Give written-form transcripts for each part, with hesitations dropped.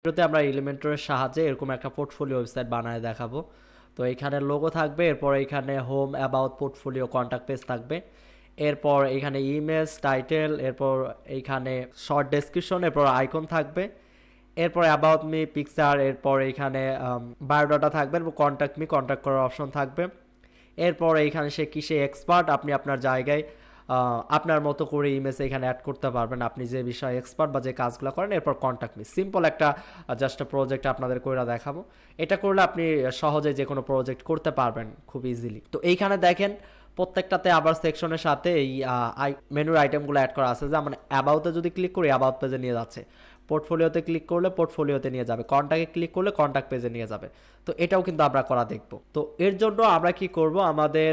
ভিডিওতে আমরা এলিমেন্টরের সাহায্যে এরকম একটা পোর্টফোলিও ওয়েবসাইট বানায় দেখাবো। তো এখানে লোগো থাকবে, এরপর এখানে home, about, portfolio, contact page থাকবে, এরপর এখানে ইমেজ, টাইটেল, এরপর এইখানে শর্ট ডেসক্রিপশন, এরপর আইকন থাকবে, এরপর অ্যাবাউট মি, পিকচার, এরপর এইখানে বায়োডাটা থাকবে, এরপর কন্ট্যাক্ট মি, কন্ট্যাক্ট করার অপশন থাকবে। এরপর এইখানে সে কিসে এক্সপার্ট, আপনি আপনার জায়গায় আপনার মতো করে ইমেজ এখানে অ্যাড করতে পারবেন, আপনি যে বিষয়ে এক্সপার্ট বা যে কাজগুলো করেন। এরপর কন্ট্যাক্ট মি, সিম্পল একটা জাস্ট প্রজেক্ট আপনাদের করে দেখাবো। এটা করলে আপনি সহজে যে কোনো প্রজেক্ট করতে পারবেন খুব ইজিলি। তো এইখানে দেখেন প্রত্যেকটাতে আবার সেকশনের সাথে এই মেনুর আইটেমগুলো অ্যাড করা আছে। যেমন অ্যাবাউটে যদি ক্লিক করি অ্যাবাউট পেজে নিয়ে যাচ্ছে, পোর্টফোলিওতে ক্লিক করলে পোর্টফোলিওতে নিয়ে যাবে, কন্ট্যাক্টে ক্লিক করলে কন্ট্যাক্ট পেজে নিয়ে যাবে। তো এটাও কিন্তু আমরা করা দেখব। তো এর জন্য আমরা কি করব, আমাদের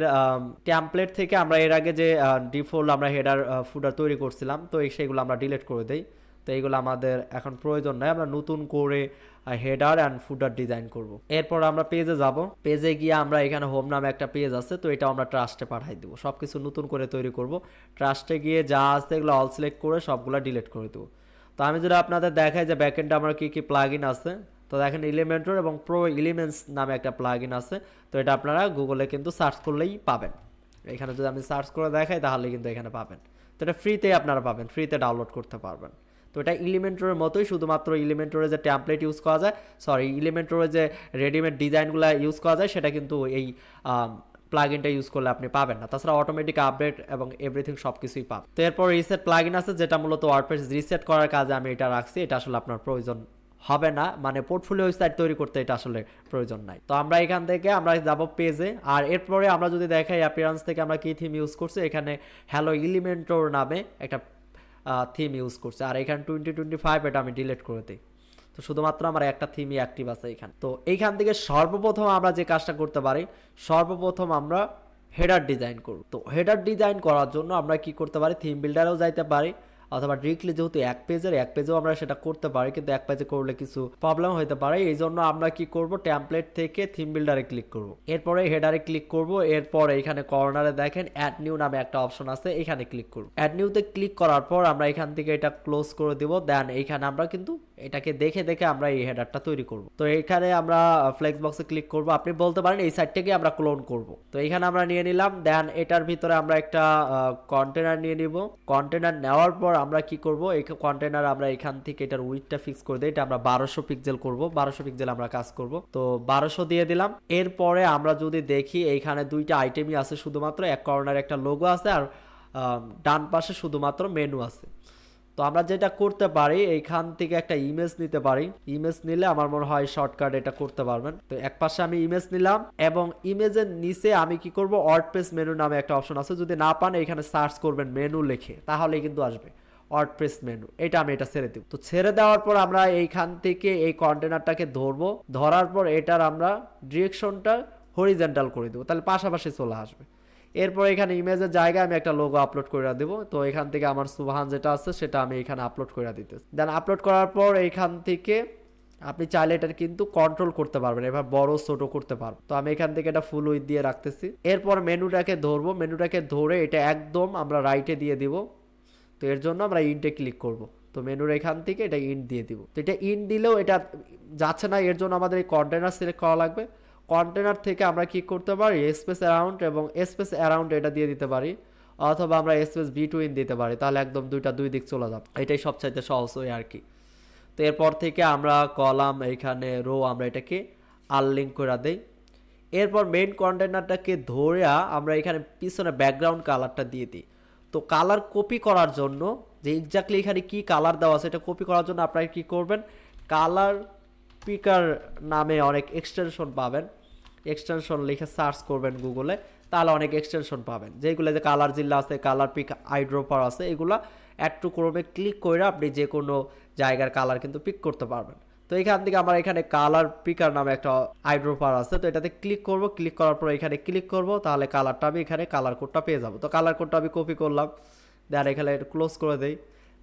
টেমপ্লেট থেকে আমরা এর আগে যে ডিফল্ট আমরা হেডার ফুটার তৈরি করছিলাম, তো সেগুলো আমরা ডিলিট করে দেই। তো এইগুলো আমাদের এখন প্রয়োজন নাই, আমরা নতুন করে হেডার অ্যান্ড ফুটার ডিজাইন করব। এরপর আমরা পেজে যাব, পেজে গিয়ে আমরা এখানে হোম নামে একটা পেজ আছে, তো এটা আমরা ট্রাস্টে পাঠাই দেবো। সব কিছু নতুন করে তৈরি করব। ট্রাস্টে গিয়ে যা আছে এগুলো অল সিলেক্ট করে সবগুলো ডিলিট করে দেবো। তো আমি যদি আপনাদের দেখাই যে ব্যাকএন্ডে আমার কী কী প্লাগইন আছে, তো দেখেন এলিমেন্টর এবং প্রো এলিমেন্টস নামে একটা প্লাগইন আছে। তো এটা আপনারা গুগলে কিন্তু সার্চ করলেই পাবেন। এখানে যদি আমি সার্চ করে দেখাই তাহলে কিন্তু এখানে পাবেন। তো এটা ফ্রিতে আপনারা পাবেন, ফ্রিতে ডাউনলোড করতে পারবেন। তো এটা এলিমেন্টরের মতোই, শুধুমাত্র এলিমেন্টরে যে টেমপ্লেট ইউজ করা যায়, এলিমেন্টরে যে রেডিমেড ডিজাইনগুলো ইউজ করা যায় সেটা কিন্তু এই প্লাগইনটা ইউজ করলে আপনি পাবেন না। তাছাড়া অটোমেটিক আপডেট এবং এভরিথিং সব কিছুই পাবেন। তো এরপর রিসেট প্লাগইন আছে, যেটা মূলত ওয়ার্ডপ্রেস রিসেট করার কাজে আমি এটা রাখছি। এটা আসলে আপনার প্রয়োজন হবে না, মানে পোর্টফোলিও ওয়েবসাইট তৈরি করতে এটা আসলে প্রয়োজন নাই। তো আমরা এখান থেকে আমরা যাব পেজে, আর এরপরে আমরা যদি দেখাই অ্যাপিয়ারেন্স থেকে আমরা কি থিম ইউজ করছি, এখানে হ্যালো এলিমেন্টর নামে একটা থিম ইউজ করছে, আর এখানে 2025 এটা আমি ডিলিট করে দিই। তো শুধুমাত্র আমার একটা থিমই অ্যাক্টিভ আছে এখানে। তো এইখান থেকে সর্বপ্রথম আমরা যে কাজটা করতে পারি, সর্বপ্রথম আমরা হেডার ডিজাইন করব। তো হেডার ডিজাইন করার জন্য আমরা কি করতে পারি, থিম বিল্ডারেও যাইতে পারি, অথবা ডিরেক্টলি যেহেতু এক পেজেও আমরা সেটা করতে পারি, কিন্তু এক পেজে করলে কিছু প্রবলেম হতে পারে। এই জন্য আমরা কি করব, টেমপ্লেট থেকে থিম বিল্ডারে ক্লিক করব, এরপরে হেডারে ক্লিক করব, এরপর এখানে কর্নারে দেখেন অ্যাড নিউ নামে একটা অপশন আছে, এখানে ক্লিক করব। অ্যাড নিউতে ক্লিক করার পর আমরা এখান থেকে এটা ক্লোজ করে দেব। দেন এইখানে আমরা কিন্তু এটাকে দেখে দেখে আমরা এই হেডারটা তৈরি করব। তো এখানে আমরা ফ্লেক্স বক্সে ক্লিক করব, আপনি বলতে পারেন এই সাইটটাকে আমরা ক্লোন করব। তো এখানে আমরা নিয়ে নিলাম। দেন এটার ভিতরে আমরা একটা কন্টেনার নিয়ে নিব। কন্টেনার নেওয়ার পর আমরা কি করব, এই কন্টেনার আমরা এখান থেকে এটার উইডথটা ফিক্স করে দিই। এটা আমরা 1200 পিক্সেল করব, 1200 পিক্সেল আমরা কাজ করব। তো 1200 দিয়ে দিলাম। এরপরে আমরা যদি দেখি এইখানে দুইটা আইটেমই আছে, শুধুমাত্র এক কর্নারে একটা লোগো আছে, আর ডান পাশে শুধুমাত্র মেনু আছে। তো আমরা যেটা করতে পারি, এইখান থেকে একটা ইমেজ নিতে পারি। ইমেজ নিলে আমার মনে হয় শর্টকাট এটা করতে পারবেন। তো এক পাশে আমি ইমেজ নিলাম, এবং ইমেজের নিচে আমি কি করব, ওয়ার্ডপ্রেস মেনু নামে একটা অপশন আছে, যদি না পান এখানে সার্চ করবেন মেনু লিখে, তাহলেই কিন্তু আসবে ওয়ার্ডপ্রেস মেনু। এটা আমি এটা ছেড়ে দিব। তো ছেড়ে দেওয়ার পর আমরা এইখান থেকে এই কন্টেনারটাকে ধরবো, ধরার পর এটার আমরা ডিরেকশনটা হরিজন্টাল করে দেবো, তাহলে পাশাপাশি চলে আসবে। এরপর এখানে ইমেজের জায়গায় আমি একটা লোগো আপলোড করে দেবো। তো এখান থেকে আমার সুবহান যেটা আছে সেটা আমি এখানে আপলোড করে দিতেছি। দেন আপলোড করার পর এইখান থেকে আপনি চাইলে এটার কিন্তু কন্ট্রোল করতে পারবেন, এবার বড় ছোট করতে পারবেন। তো আমি এখান থেকে এটা ফুল উইথ দিয়ে রাখতেছি। এরপর মেনুটাকে ধরবো, মেনুটাকে ধরে এটা একদম আমরা রাইটে দিয়ে দিব। তো এর জন্য আমরা ইন্টে ক্লিক করব। তো মেনুর এখান থেকে এটা ইন্ট দিয়ে দিব। তো এটা ইন্ট দিলেও এটা যাচ্ছে না, এর জন্য আমাদের এই কন্টেনার সিলেক্ট করা লাগবে। কন্টেনার থেকে আমরা কি করতে পারি, স্পেস অ্যারাউন্ড এবং স্পেস অ্যারাউন্ড এটা দিয়ে দিতে পারি, অথবা আমরা স্পেস বিটুইন দিতে পারি, তাহলে একদম দুই দিক চলে যাবে। এটাই সবচাইতে সহজ হয় আর কি। তো এরপর থেকে আমরা কলাম, এইখানে রো আমরা এটাকে আনলিঙ্ক করে দেই। এরপর মেইন কন্টেনারটাকে ধরে আমরা এখানে পিছনে ব্যাকগ্রাউন্ড কালারটা দিয়ে দিই। তো কালার কপি করার জন্য, যে এক্স্যাক্টলি এখানে কি কালার দেওয়া আছে এটা কপি করার জন্য আপনারা কি করবেন, কালার পিকার নামে অনেক এক্সটেনশন পাবেন, এক্সটেনশন লিখে সার্চ করবেন গুগলে, তাহলে অনেক এক্সটেনশন পাবেন, যেগুলো যে কালার জিল্লা আছে, কালার পিক আইড্রপার আছে, এগুলো অ্যাড টু ক্রোমে ক্লিক করে আপনি যে কোনো জায়গার কালার কিন্তু পিক করতে পারবেন। তো এখান থেকে আমার এখানে কালার পিকার নামে একটা আইড্রপার আছে, তো এটাতে ক্লিক করব। ক্লিক করার পর এখানে ক্লিক করব, তাহলে কালারটা আমি এখানে কালার কোডটা পেয়ে যাব। তো কালার কোডটা আমি কপি করলাম, দেন এখানে ক্লোজ করে দেই।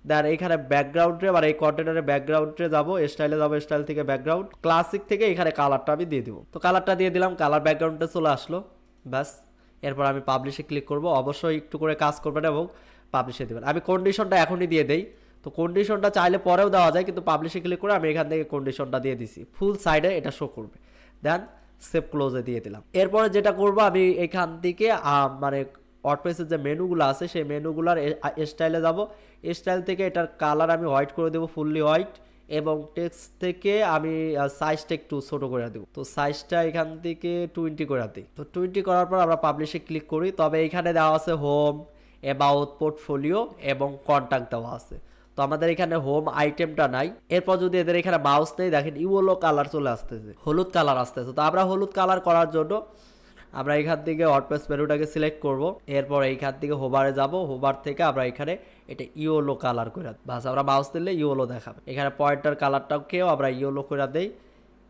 দেন এইখানে ব্যাকগ্রাউন্ডে, আবার এই কন্টেনারের ব্যাকগ্রাউন্ডে যাবো, স্টাইলে যাবো, স্টাইল থেকে ব্যাকগ্রাউন্ড, ক্লাসিক থেকে এখানে কালারটা আমি দিয়ে দিব। তো কালারটা দিয়ে দিলাম, কালার ব্যাকগ্রাউন্ডে চলে আসলো, ব্যাস। এরপর আমি পাবলিশে ক্লিক করব। অবশ্যই একটু করে কাজ করবেন এবং পাবলিশে দেবেন। আমি কন্ডিশনটা এখনই দিয়ে দেই। তো কন্ডিশনটা চাইলে পরেও দেওয়া যায়, কিন্তু পাবলিশে ক্লিক করে আমি এখান থেকে কন্ডিশনটা দিয়ে দিছি, ফুল সাইডে এটা শো করবে। দেন সেভ ক্লোজে দিয়ে দিলাম। এরপরে যেটা করব আমি এখান থেকে মানে ওয়ার্ডপ্রেসের যে মেনুগুলো আছে সেই মেনুগুলোর স্টাইলে যাব। স্টাইল থেকে এটার কালার আমি হোয়াইট করে দেবো, ফুললি হোয়াইট, এবং টেক্সট থেকে আমি সাইজটা একটু ছোট করে দেবো। তো সাইজটা এখান থেকে 20 করে দিই। তো 20 করার পর আমরা পাবলিশে ক্লিক করি। তবে এখানে দেওয়া আছে হোম, অ্যাবাউট, পোর্টফোলিও এবং কন্ট্যাক্ট দেওয়া আছে। তো আমাদের এখানে হোম আইটেমটা নাই। এরপর যদি এদের এখানে মাউস নেই, দেখেন ইয়েলো কালার চলে আসতেছে, হলুদ কালার আসতেছে। তো আমরা হলুদ কালার করার জন্য আমরা এখান থেকে ওয়ার্ডপ্রেস মেনুটাকে সিলেক্ট করব। এরপর এইখান থেকে হোভারে যাব, হোভার থেকে আমরা এখানে এটা ইয়েলো কালার করে বাস, আমরা মাউস দিলে ইয়েলো দেখাবে। এখানে পয়েন্টার কালারটাকেও আমরা ইয়েলো করে দেই।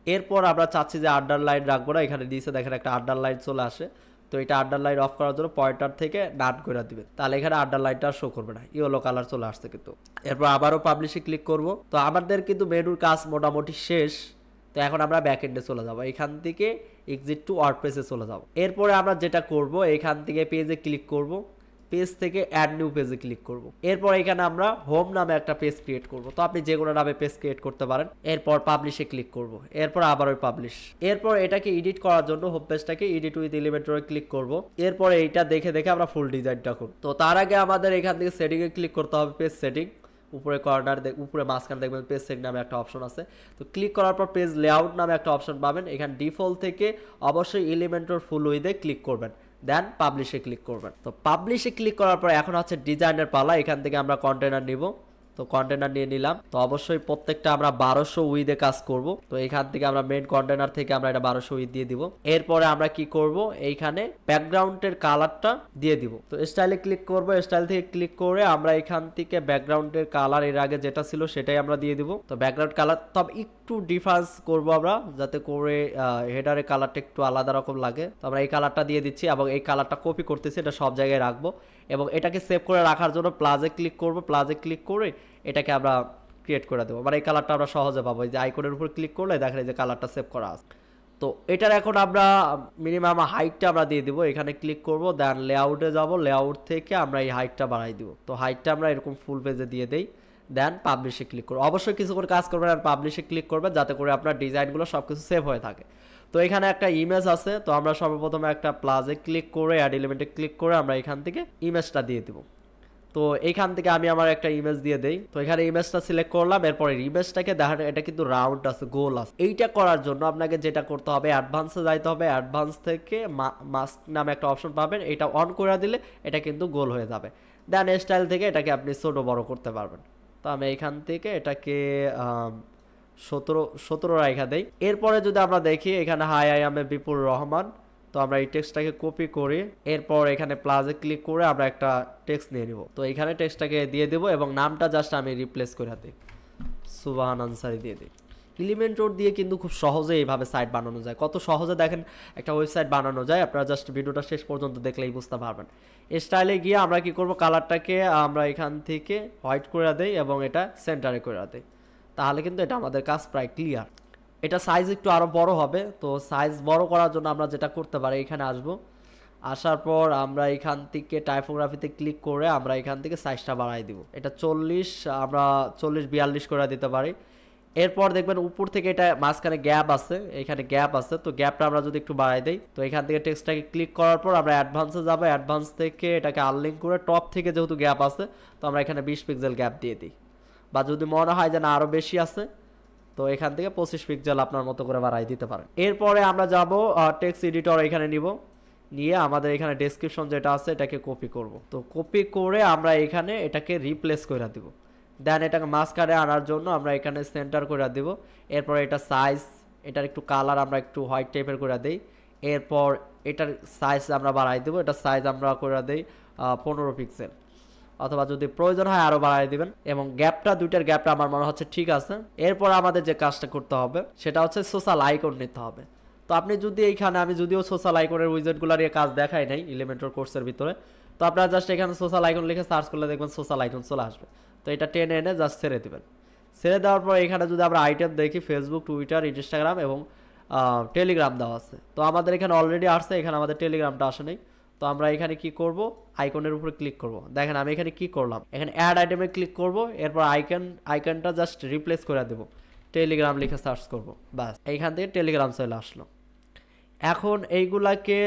এরপর আমরা চাচ্ছি যে আন্ডারলাইন রাখবো না, এখানে নিচে দেখেন একটা আন্ডারলাইন চলে আসে। তো এটা আন্ডারলাইন অফ করার জন্য পয়েন্টার থেকে নাট করে দিবেন, তাহলে এখানে আন্ডারলাইনটা শো করবে না, ইয়েলো কালার চলে আসছে কিন্তু। এরপর আবারও পাবলিশে ক্লিক করব। তো আমাদের কিন্তু মেনুর কাজ মোটামুটি শেষ। তো এখন আমরা ব্যাকএন্ডে চলে যাব, এখান থেকে এক্সিট টু ওয়ার্ডপ্রেসে চলে যাব। এরপরে আমরা যেটা করব, এখান থেকে পেজে ক্লিক করব, পেজ থেকে অ্যাড নিউ পেজে ক্লিক করব। এরপর এখানে আমরা হোম নামে একটা পেজ ক্রিয়েট করব। তো আপনি যে কোনো নামে পেজ ক্রিয়েট করতে পারেন। এরপর পাবলিশে ক্লিক করব, এরপর আবার ওই পাবলিশ। এরপর এটাকে এডিট করার জন্য হোম পেজটাকে এডিট উইথ এলিমেন্টরে ক্লিক করব। এরপর এইটা দেখে দেখে আমরা ফুল ডিজাইনটা করব। তো তার আগে আমাদের এখান থেকে সেটিংয়ে ক্লিক করতে হবে, পেজ সেটিং। উপরে কর্নার উপরে মাঝখানে দেখবেন পেজ সেট নামে একটা অপশন আছে। তো ক্লিক করার পর পেজ লেআউট নামে একটা অপশন পাবেন। এখানে ডিফল্ট থেকে অবশ্যই এলিমেন্টর ফুল উইথে ক্লিক করবেন, দেন পাবলিশে ক্লিক করবেন। তো পাবলিশে ক্লিক করার পর এখন হচ্ছে ডিজাইনের পালা। এখান থেকে আমরা কন্টেনার নিব। তো কন্টেনার নিয়ে নিলাম। তো অবশ্যই প্রত্যেকটা আমরা 1200 উইথে কাজ করব। তো এখান থেকে আমরা মেইন কন্টেনার থেকে আমরা এটা 1200 উইথ দিয়ে দিব। এরপরে আমরা কি করব, এইখানে ব্যাকগ্রাউন্ডের কালারটা দিয়ে দিব। তো স্টাইলে ক্লিক করব, স্টাইল থেকে ক্লিক করে আমরা এখান থেকে ব্যাকগ্রাউন্ডের কালার এর আগে যেটা ছিল সেটাই আমরা দিয়ে দিব। তো ব্যাকগ্রাউন্ড কালার তবে একটু ডিফারেন্স করব আমরা, যাতে করে হেডারের কালারটা একটু আলাদা রকম লাগে। তো আমরা এই কালারটা দিয়ে দিচ্ছি এবং এই কালারটা কপি করতেছি, এটা সব জায়গায় রাখবো। এবং এটাকে সেভ করে রাখার জন্য প্লাজে ক্লিক করব, প্লাজে ক্লিক করে এটাকে আমরা ক্রিয়েট করে দেবো। মানে এই কালারটা আমরা সহজে পাবো, এই যে আইকনের উপর ক্লিক করলে দেখেন এই যে কালারটা সেভ করা আছে। তো এটার এখন আমরা মিনিমাম হাইটটা আমরা দিয়ে দিব। এখানে ক্লিক করব, দেন লেআউটে যাব, লেআউট থেকে আমরা এই হাইটটা বাড়াই দিব। তো হাইটটা আমরা এরকম ফুল পেজে দিয়ে দেই, দেন পাবলিশে ক্লিক করব। অবশ্যই কিছু করে কাজ করবেন আর পাবলিশে ক্লিক করবেন, যাতে করে আপনার ডিজাইনগুলো সব কিছু সেভ হয়ে থাকে। তো এখানে একটা ইমেজ আছে। তো আমরা সর্বপ্রথম একটা প্লাজে ক্লিক করে অ্যাড এলিমেন্টে ক্লিক করে আমরা এখান থেকে ইমেজটা দিয়ে দিব। তো এইখান থেকে আমি আমার একটা ইমেজ দিয়ে দেই। তো এখানে ইমেজটা সিলেক্ট করলাম। এরপরে ইমেজটাকে দেখেন এটা কিন্তু রাউন্ড আছে, গোল আছে। এইটা করার জন্য আপনাকে যেটা করতে হবে, অ্যাডভান্সে যাইতে হবে। অ্যাডভান্স থেকে মাস্ক নামে একটা অপশন পাবেন, এটা অন করে দিলে এটা কিন্তু গোল হয়ে যাবে। দেন স্টাইল থেকে এটাকে আপনি ছোট বড় করতে পারবেন। তো আমি এখান থেকে এটাকে 17 রেখা দেই। এরপরে যদি আমরা দেখি এখানে হাই আই এম বিপুল রহমান। তো আমরা এই টেক্সটটাকে কপি করি, এরপর এখানে প্লাজে ক্লিক করে আমরা একটা টেক্সট নিয়ে নিব। তো এখানে টেক্সটটাকে দিয়ে দেবো এবং নামটা জাস্ট আমি রিপ্লেস করে দিই, সুবহান আনসারি দিয়ে দিই। এলিমেন্টর দিয়ে কিন্তু খুব সহজে এইভাবে সাইট বানানো যায়। কত সহজে দেখেন একটা ওয়েবসাইট বানানো যায়, আপনারা জাস্ট ভিডিওটা শেষ পর্যন্ত দেখলেই বুঝতে পারবেন। স্টাইলে গিয়ে আমরা কি করব, কালারটাকে আমরা এখান থেকে হোয়াইট করে দেই এবং এটা সেন্টারে করে দেই। তাহলে কিন্তু এটা আমাদের কাজ প্রায় ক্লিয়ার। এটা সাইজ একটু আরও বড় হবে। তো সাইজ বড় করার জন্য আমরা যেটা করতে পারি, এখানে আসব, আসার পর আমরা এখান থেকে টাইপোগ্রাফিতে ক্লিক করে আমরা এখান থেকে সাইজটা বাড়াই দিব। এটা 40, আমরা 40-42 করে দিতে পারি। এরপর দেখবেন উপর থেকে এটা মাঝখানে গ্যাপ আছে, এখানে গ্যাপ আছে। তো গ্যাপটা আমরা যদি একটু বাড়াই দেই, তো এখান থেকে টেক্সটটাকে ক্লিক করার পর আমরা অ্যাডভান্সে যাব, অ্যাডভান্স থেকে এটাকে আনলিঙ্ক করে টপ থেকে যেহেতু গ্যাপ আছে, তো আমরা এখানে 20 পিক্সেল গ্যাপ দিয়ে দিই। বা যদি মনে হয় যে না আরও বেশি আছে, তো এখান থেকে 25 পিক্সেল আপনার মতো করে বাড়াই দিতে পারেন। এরপরে আমরা যাব টেক্সট এডিটর, এখানে নিব, নিয়ে আমাদের এখানে ডেসক্রিপশন যেটা আছে এটাকে কপি করব। তো কপি করে আমরা এখানে এটাকে রিপ্লেস করে দিব। দেন এটাকে মাঝখানে আনার জন্য আমরা এখানে সেন্টার করে দিব। এরপর এটা সাইজ, এটার একটু কালার আমরা একটু হোয়াইট টাইপের করে দিই। এরপর এটার সাইজ আমরা বাড়াই দেবো, এটার সাইজ আমরা করে দিই 15 পিক্সেল, অথবা যদি প্রয়োজন হয় আরও বাড়াই দিবেন। এবং গ্যাপটা, দুইটার গ্যাপটা আমার মনে হচ্ছে ঠিক আছে। এরপর আমাদের যে কাজটা করতে হবে সেটা হচ্ছে সোশ্যাল আইকন নিতে হবে। তো আপনি যদি এইখানে, আমি যদিও সোশ্যাল আইকনের উইজেটগুলো নিয়ে কাজ দেখাই নাই এলিমেন্টর কোর্সের ভিতরে, তো আপনারা জাস্ট এখানে সোশ্যাল আইকন লিখে সার্চ করলে দেখবেন সোশ্যাল আইকন চলে আসবে। তো এটা টেনে এনে জাস্ট ছেড়ে দেবেন। ছেড়ে দেওয়ার পর এখানে যদি আমরা আইটেম দেখি, ফেসবুক, টুইটার, ইনস্টাগ্রাম এবং টেলিগ্রাম দেওয়া আছে। তো আমাদের এখানে অলরেডি আসছে, এখানে আমাদের টেলিগ্রামটা আসে নেই। তো আমরা এখানে কি করব, আইকনের উপরে ক্লিক করব। দেখেন আমি এখানে কি করলাম, এখানে অ্যাড আইটেমে ক্লিক করব, এরপর আইকনটা জাস্ট রিপ্লেস করে দেব, টেলিগ্রাম লিখে সার্চ করব, বাস এইখান থেকে টেলিগ্রাম চলে আসলো। এখন এইগুলাকে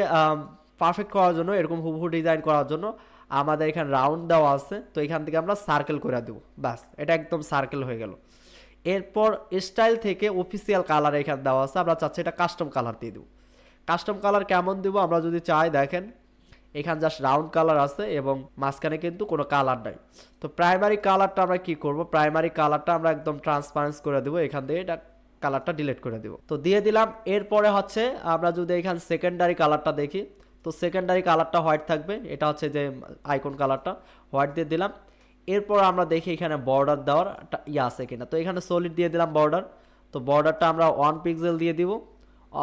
পারফেক্ট করার জন্য, এরকম হুবহু ডিজাইন করার জন্য আমাদের এখানে রাউন্ড দেওয়া আছে, তো এখান থেকে আমরা সার্কেল করে দেব, বাস এটা একদম সার্কেল হয়ে গেল। এরপর স্টাইল থেকে অফিসিয়াল কালার এখানে দেওয়া আছে, আমরা চাচ্ছি এটা কাস্টম কালার দিয়ে দেবো। কাস্টম কালার কেমন দিব আমরা যদি চাই, দেখেন এখানে জাস্ট রাউন্ড কালার আছে এবং মাঝখানে কিন্তু কোনো কালার নাই। তো প্রাইমারি কালারটা আমরা কি করব, প্রাইমারি কালারটা আমরা একদম ট্রান্সপারেন্স করে দেবো, এখান থেকে এটা কালারটা ডিলিট করে দেব, তো দিয়ে দিলাম। এরপরে হচ্ছে আমরা যদি এখানে সেকেন্ডারি কালারটা দেখি, তো সেকেন্ডারি কালারটা হোয়াইট থাকবে, এটা হচ্ছে যে আইকন কালারটা, হোয়াইট দিয়ে দিলাম। এরপর আমরা দেখি এখানে বর্ডার দেওয়ার আছে কিনা, তো এখানে সলিড দিয়ে দিলাম বর্ডার। তো বর্ডারটা আমরা 1 পিক্সেল দিয়ে দিব,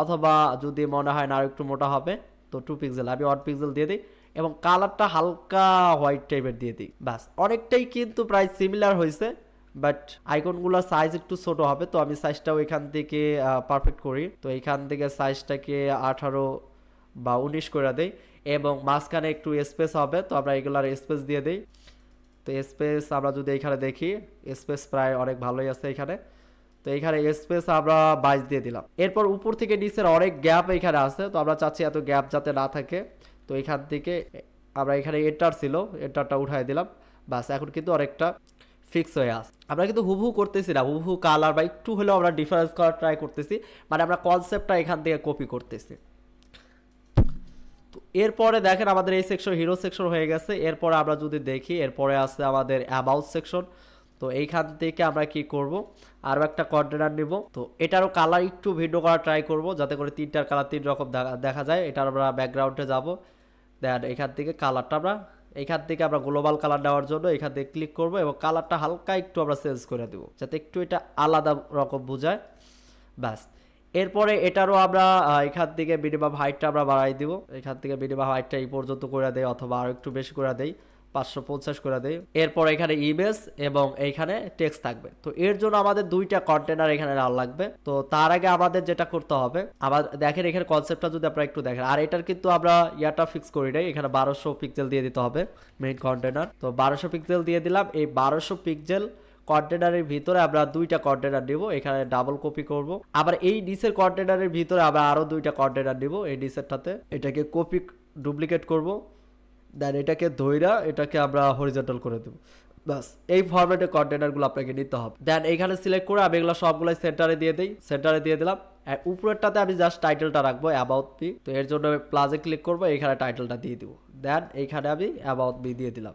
অথবা যদি মনে হয় না আর একটু মোটা হবে তো 2 পিক্সেল, আমি 1 পিক্সেল দিয়ে দিই এবং কালারটা হালকা হোয়াইট টাইপের দিয়ে দিই, বাস অনেকটাই কিন্তু প্রায় সিমিলার হয়েছে, বাট আইকনগুলোর সাইজ একটু ছোট হবে, তো আমি সাইজটাও এখান থেকে পারফেক্ট করি। তো এখান থেকে সাইজটাকে 18 বা 19 করে দেই এবং মাঝখানে একটু স্পেস হবে, তো আমরা এগুলার স্পেস দিয়ে দিই। তো স্পেস আমরা যদি এখানে দেখি, স্পেস প্রায় অনেক ভালোই আছে এখানে, তো এখানে স্পেস আমরা 22 দিয়ে দিলাম। এরপর উপর থেকে নিচের অনেক গ্যাপ এখানে আছে, তো আমরা চাচ্ছি এত গ্যাপ যাতে না থাকে, তো এখান থেকে আমরা এখানে এন্টার ছিল, এন্টারটা উঠাই দিলাম, বাস এখন কিন্তু অনেকটা ফিক্স হয়ে আসে। আমরা কিন্তু হুবহু করতেছি না, হুবহু কালার বা একটু হলেও আমরা ডিফারেন্স করার ট্রাই করতেছি, মানে আমরা কনসেপ্টটা এখান থেকে কপি করতেছি। তো এরপরে দেখেন আমাদের এই সেকশন হিরো সেকশন হয়ে গেছে। এরপরে আমরা যদি দেখি, এরপরে আছে আমাদের অ্যাবাউট সেকশন। তো এইখান থেকে আমরা কি করব, আরও একটা কন্টেনার নিব, তো এটারও কালার একটু ভিন্ন করা ট্রাই করব, যাতে করে তিনটার কালার তিন রকম দেখা যায়। এটার আমরা ব্যাকগ্রাউন্ডে যাব, দেন এখান থেকে কালারটা আমরা গ্লোবাল কালার দেওয়ার জন্য এখান থেকে ক্লিক করব এবং কালারটা হালকা একটু আমরা চেঞ্জ করে দেব, যাতে একটু এটা আলাদা রকম বোঝায়, ব্যাস। এরপরে এটারও আমরা এখান থেকে মিনিমাম হাইটটা আমরা বাড়াই দিব, এখান থেকে মিনিমাম হাইটটা এই পর্যন্ত করে দেয়, অথবা আরও একটু বেশি করে দেই, 550 করে দেই। এরপর এখানে ইমেজ এবং এইখানে টেক্সট থাকবে। তো এর জন্য আমাদের দুইটা কন্টেনার এখানে নেওয়া লাগবে। তো তার আগে আমাদের যেটা করতে হবে, আবার দেখেন এখানে কনসেপ্টটা যদি আপনারা একটু দেখেন, আর এটার কিন্তু আমরা ইয়াটা ফিক্স করি নাই, এখানে 1200 পিক্সেল দিয়ে দিতে হবে মেইন কন্টেনার। তো 1200 পিক্সেল দিয়ে দিলাম। এই 1200 পিক্সেল কন্টেনারের ভিতরে আমরা দুইটা কন্টেনার নিব, এখানে ডাবল কপি করব। আবার এই নিচের কন্টেনারের ভিতরে আমরা আরো দুইটা কন্টেনার নিব, এই নিচেরটাতে এটাকে কপি ডুপ্লিকেট করব, দেন এটাকে ধইরা এটাকে আমরা হরিজন্টাল করে দেব, বাস এই ফরম্যাটে কন্টেনারগুলো আপনাকে নিতে হবে। দেন এইখানে সিলেক্ট করে আমি এগুলো সবগুলাই সেন্টারে দিয়ে দিই, সেন্টারে দিয়ে দিলাম। উপরেরটাতে আমি জাস্ট টাইটেলটা রাখবো অ্যাবাউট মি, তো এর জন্য প্লাসে ক্লিক করবো, এখানে টাইটেলটা দিয়ে দিব, দেন এইখানে আমি অ্যাবাউট মি দিয়ে দিলাম,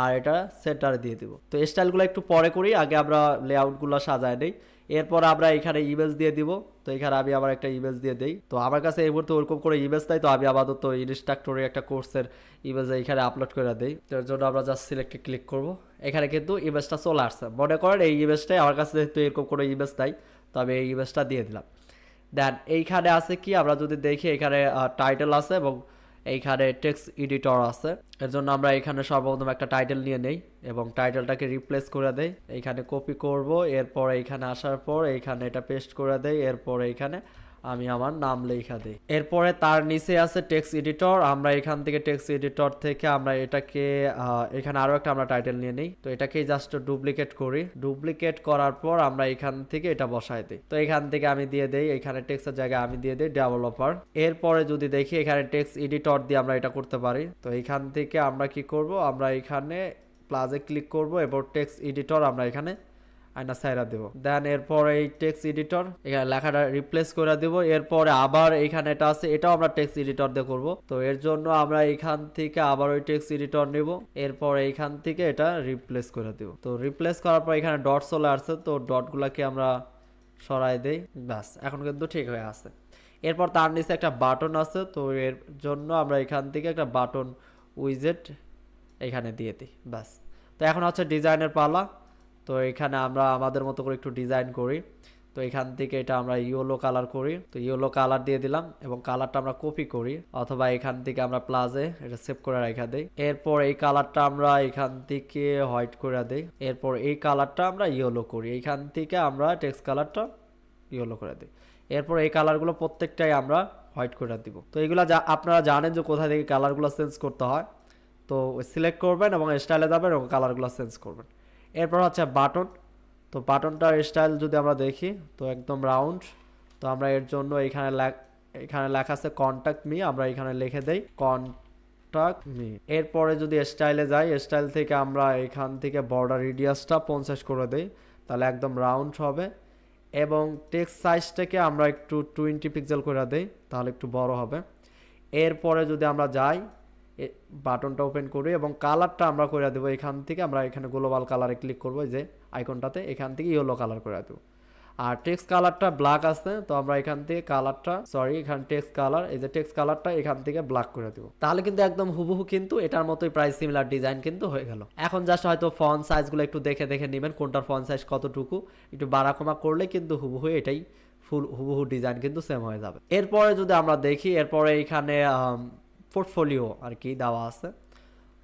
আর এটা সেন্টারে দিয়ে দিব। তো স্টাইলগুলো একটু পরে করি, আগে আমরা লেআউটগুলো সাজায় নেই। এরপর আমরা এখানে ইমেজ দিয়ে দিব, তো এখানে আমি আবার একটা ইমেজ দিয়ে দিই। তো আমার কাছে এই মুহূর্তে ওরকম করে ইমেজ নাই, তো আমি আপাতত ইনস্ট্রাক্টরে একটা কোর্সের ইমেজ এখানে আপলোড করে দিই। তো এর জন্য আমরা জাস্ট সিলেক্টে ক্লিক করব, এখানে কিন্তু ইমেজটা চলে আসছে। মনে করেন এই ইমেজটাই আমার কাছে, যেহেতু এরকম কোনো ইমেজ নাই, তো আমি এই ইমেজটা দিয়ে দিলাম। দেন এইখানে আছে কি, আমরা যদি দেখি এখানে টাইটেল আছে এবং এইখানে টেক্সট এডিটর আছে। এর জন্য আমরা এখানে সর্বপ্রথম একটা টাইটেল নিয়ে নেই এবং টাইটেলটাকে রিপ্লেস করে দেই, এইখানে কপি করব। এরপর এইখানে আসার পর এইখানে এটা পেস্ট করে দেই, এরপর এইখানে আমি আমার নাম লেখা দিই। এরপরে তার নিচে আছে টেক্সট এডিটর, আমরা এখান থেকে টেক্সট এডিটর থেকে আমরা এটাকে এখানে আরো একটা আমরা টাইটেল নিয়ে নিই, তো এটাকে জাস্ট ডুপ্লিকেট করি। ডুপ্লিকেট করার পর আমরা এখান থেকে এটা বসাই দিই, তো এখান থেকে আমি দিয়ে দেই, এখানে টেক্সটের জায়গায় আমি দিয়ে দিই ডেভেলপার। এরপরে যদি দেখি এখানে টেক্সট এডিটর দিয়ে আমরা এটা করতে পারি, তো এখান থেকে আমরা কি করব, আমরা এখানে প্লাসে ক্লিক করব এবং টেক্সট এডিটর আমরা এখানে আয়না সাইরা দেব। দেন এরপর এই টেক্সট এডিটর এখানে লেখাটা রিপ্লেস করে দেব। এরপরে আবার এখানে এটা আছে, এটাও আমরা টেক্সট এডিটর দিয়ে করব। তো এর জন্য আমরা এখান থেকে আবার ওই টেক্সট এডিটর নেব, এরপর এইখান থেকে এটা রিপ্লেস করে দেব। তো রিপ্লেস করার পর এখানে ডট চলে আসছে, তো ডটগুলোকে আমরা সরাই দেই, ব্যাস এখন কিন্তু ঠিক হয়ে আছে। এরপর তার নিচে একটা বাটন আছে, তো এর জন্য আমরা এখান থেকে একটা বাটন উইজেট এখানে দিয়ে দিই, ব্যাস। তো এখন হচ্ছে ডিজাইনের পালা। তো এখানে আমরা আমাদের মতো করে একটু ডিজাইন করি, তো এখান থেকে এটা আমরা ইয়েলো কালার করি, তো ইয়েলো কালার দিয়ে দিলাম এবং কালারটা আমরা কপি করি, অথবা এখান থেকে আমরা প্লাসে এটা সেভ করে রেখে দেই। এরপর এই কালারটা আমরা এখান থেকে হোয়াইট করে দেই, এরপর এই কালারটা আমরা ইয়েলো করি, এখান থেকে আমরা টেক্সট কালারটা ইয়েলো করে দিই। এরপর এই কালারগুলো প্রত্যেকটাই আমরা হোয়াইট করে দিব। তো এগুলো আপনারা জানেন যে কোথা থেকে কালারগুলো চেঞ্জ করতে হয়। তো সিলেক্ট করবেন এবং স্টাইলে যাবেন এবং কালারগুলো চেঞ্জ করবেন। এরপর হচ্ছে বাটন। তো বাটনটার স্টাইল যদি আমরা দেখি তো একদম রাউন্ড। তো আমরা এর জন্য এখানে লেখা আছে কন্ট্যাক্ট মি, আমরা এখানে লিখে দেই কন্ট্যাক্ট মি। এরপরে যদি স্টাইলে যাই, স্টাইল থেকে আমরা এখান থেকে বর্ডার রেডিয়াসটা 50 করে দেই, তাহলে একদম রাউন্ড হবে। এবং টেক্সট সাইজটাকে আমরা একটু 20 পিক্সেল করে দেই, তাহলে একটু বড় হবে। এরপরে যদি আমরা যাই বাটনটা ওপেন করি এবং কালারটা আমরা করে দেবো এখান থেকে, আমরা এখানে গ্লোবাল কালারে ক্লিক করবো, যে আইকনটাতে এখান থেকে ইয়েলো কালার করে দেবো। আর টেক্সট কালারটা ব্ল্যাক আছে, তো আমরা এখান থেকে কালারটা এখানে টেক্সট কালার, এই যে টেক্সট কালারটা এখান থেকে ব্ল্যাক করে দেবো। তাহলে কিন্তু একদম হুবহু কিন্তু এটার মতোই প্রায় সিমিলার ডিজাইন কিন্তু হয়ে গেল। এখন জাস্ট হয়তো ফন্ট সাইজগুলো একটু দেখে নেবেন কোনটার ফন্ট সাইজ কতটুকু, একটু বাড়া কমা করলে কিন্তু হুবহু এটাই হুবহু ডিজাইন কিন্তু সেম হয়ে যাবে। এরপরে যদি আমরা দেখি, এরপরে এখানে পোর্টফোলিও আর কি দেওয়া আছে।